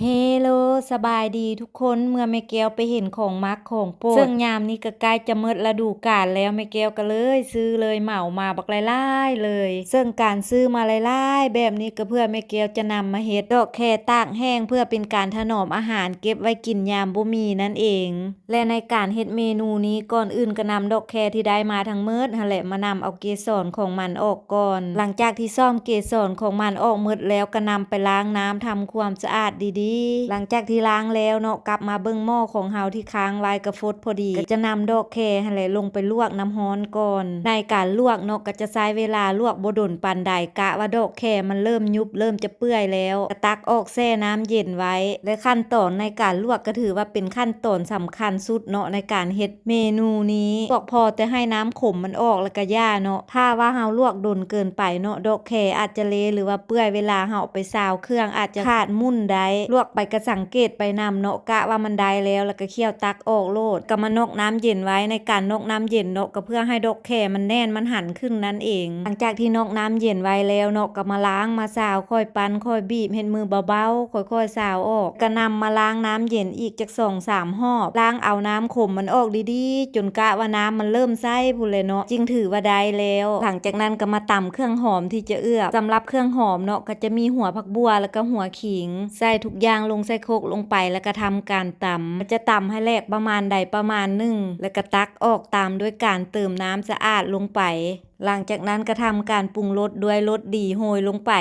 เฮโลสบายดีทุกคนเมื่อแม่แก้วไปเห็นของมักของโปรดซึ่งยามนี้ก็ใกล้จะหมดฤดูกาลแล้วแม่แก้วก็เลยซื้อเลยเหมามาบักหลายๆเลยซึ่งการซื้อมาหลายๆแบบนี้ก็เพื่อแม่แก้วจะนำมาเฮ็ดดอกแคตากแห้งเพื่อเป็นการถนอมอาหารเก็บไว้กินยามบ่มีนั่นเองและในการเฮ็ดเมนูนี้ก่อนอื่นก็นำดอกแคที่ได้มาทั้งหมดหั่นแหละมานำเอาเกสรของมันออกก่อนหลังจากที่ซ่อมเกสรของมันออกหมดแล้วก็นำไปล้างน้ำทำความสะอาดดีๆหลังจากที่ล้างแล้วเนาะกลับมาเบิ่งหม้อของเฮาที่ค้างไว้ก็ฟดพอดีก็จะนำดอกแคหั่นแหละลงไปลวกน้ำร้อนก่อนในการลวกเนาะก็จะใช้เวลาลวกบ่ดนปานใดกะว่าดอกแคมันเริ่มยุบเริ่มจะเปื่อยแล้วก็ตักออกแช่น้ำเย็นไว้และขั้นตอนในการลวกก็ถือว่าเป็นขั้นตอนสำคัญสุดเนาะในการเฮ็ดเมนูนี้บอกพอแต่ให้น้ำขมมันออกแล้วก็ย่าเนาะถ้าว่าเฮาลวกดนเกินไปเนาะดอกแคอาจจะเละหรือว่าเปื่อยเวลาเฮาไปซาวเครื่องอาจจะขาดมุ่นได้ลวกไปก็สังเกตไปนำเนาะกะว่ามันได้แล้วก็เคี่ยวตักออกโลดก็มานกน้ำเย็นไว้ในการนกน้ำเย็นเนาะก็เพื่อให้ดอกแคมันแน่นมันหันขึ้นนั่นเองหลังจากที่นกน้ำเย็นไว้แล้วเนาะก็มาล้างมาซาวค่อยปั้นค่อยบีบเห็นมือเบาๆค่อยๆซาวออกก็นำมาล้างน้ำเย็นอีกจัก 2-3 รอบล้างเอาน้ำขมมันออกดีๆจนกะว่าน้ำมันเริ่มใสพู้นเลยเนาะจึงถือว่าได้แล้วหลังจากนั้นก็มาตำเครื่องหอมที่จะเอื้อสำหรับเครื่องหอมเนาะก็จะมีหัวผักบัวแล้วก็หัวขิงใส่ทุกอย่างลงใส่โคกลงไปแล้วก็ทำการตำจะตำให้แหลกประมาณใดประมาณหนึ่งแล้วก็ตักออกตามด้วยการเติมน้ำสะอาดลงไปหลังจากนั้นก็ทำการปรุงรสด้วยรสดีโรยลงไป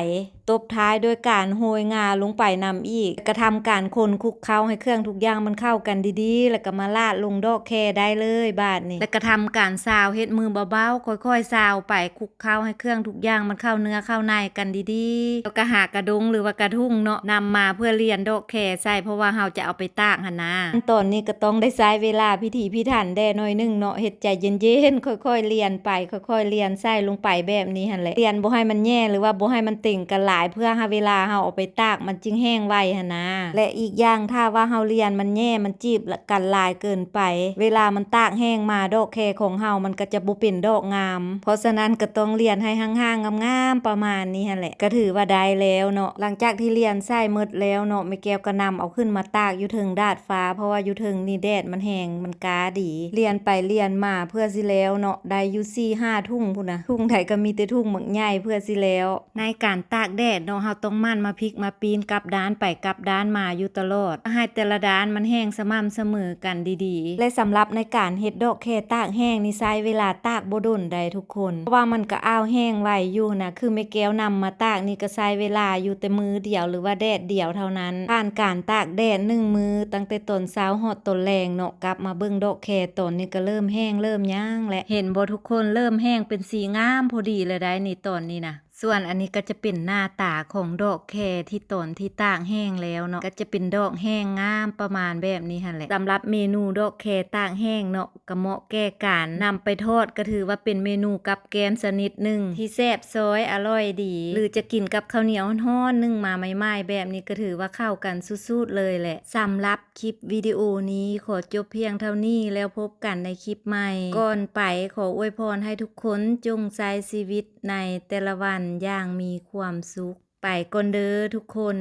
ตบท้ายด้วยการโรยงาลงไปนำอีกก็ทำการคนคลุกเคล้าให้เครื่องทุกอย่างมันเข้ากันดีๆแล้วก็มาราดลงดอกแคได้เลยบาดนี้แล้วก็ทำการซาวเฮ็ดมือเบาๆค่อยๆซาวไปคลุกเคล้าให้เครื่องทุกอย่างมันเข้าเนื้อเข้าในกันดีๆแล้วก็หากระดงหรือว่ากระทุ่งเนาะนำมาเพื่อเรียนดอกแคใส่เพราะว่าเฮาจะเอาไปตากหั่นนะขั้นตอนนี้ก็ต้องได้ใช้เวลาพิถีพิถันแด่หน่อยนึงเนาะเฮ็ดใจเย็นๆค่อยๆเรียนไปค่อยๆเรียนใส่ลงไปแบบนี้หั่นแหละเรียนบ่ให้มันแย่หรือว่าบ่ให้มันเต่งกันหลายเพื่อให้เวลาเฮาเอาไปตากมันจึงแห้งไวหั่นนะและอีกอย่างถ้าว่าเฮาเรียนมันแย่มันจีบกันหลายเกินไปเวลามันตากแห้งมาดอกแคของเฮามันก็จะบ่เป็นดอกงามเพราะฉะนั้นก็ต้องเรียนให้ห่างๆงามๆประมาณนี้หั่นแหละก็ถือว่าได้แล้วเนาะหลังจากที่เรียนใส่หมดแล้วเนาะแม่แก้วก็นำเอาขึ้นมาตากอยู่เทิงดาดฟ้าเพราะว่าอยู่เทิงนี่แดดมันแห้งมันกาดีเรียนไปเรียนมาเพื่อสิแล้วเนาะได้อยู่4-5 ทุ่งพุ่นนะทุ่งไถก็มีแต่ทุ่งหมักใหญ่เพื่อสิแล้วในการตากแดดเนาะเฮาต้องมั่นมาพลิกมาปีนกลับด้านไปกลับด้านมาอยู่ตลอดให้แต่ละด้านมันแห้งสม่ำเสมอกันดีๆและสำหรับในการเฮ็ดดอกแคตากแห้งนี่ใช้เวลาตากบ่ดนได้ทุกคนเพราะว่ามันก็อ้าวแห้งไวอยู่นะคือแม่แก้วนำมาตากนี่ก็ใช้เวลาอยู่แต่มือเดียวหรือว่าแดดเดียวเท่านั้นผ่านการตากแดด1 มื้อตั้งแต่ตอนเช้าฮอดตอนแลงเนาะกลับมาเบิ่งดอกแคตอนนี้ก็เริ่มแห้งเริ่มย่างและเห็นบ่ทุกคนเริ่มแห้งเป็นสีงามพอดีเลยได้นี่ตอนนี้นะส่วนอันนี้ก็จะเป็นหน้าตาของดอกแคที่ตอนที่ตากแห้งแล้วเนาะก็จะเป็นดอกแห้งงามประมาณแบบนี้หั่นแหละสำหรับเมนูดอกแคตากแห้งเนาะก็เหมาะแก่การนำไปทอดก็ถือว่าเป็นเมนูกับแกมชนิดหนึ่งที่แซ่บซอยอร่อยดีหรือจะกินกับข้าวเหนียวฮ้อนๆนึ่งมาใหม่ๆแบบนี้ก็ถือว่าเข้ากันสุดๆเลยแหละสำหรับคลิปวิดีโอนี้ขอจบเพียงเท่านี้แล้วพบกันในคลิปใหม่ก่อนไปขออวยพรให้ทุกคนจงใช้ชีวิตในแต่ละวันอย่างมีความสุขไปก่อนเด้อทุกคน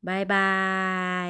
บ๊ายบาย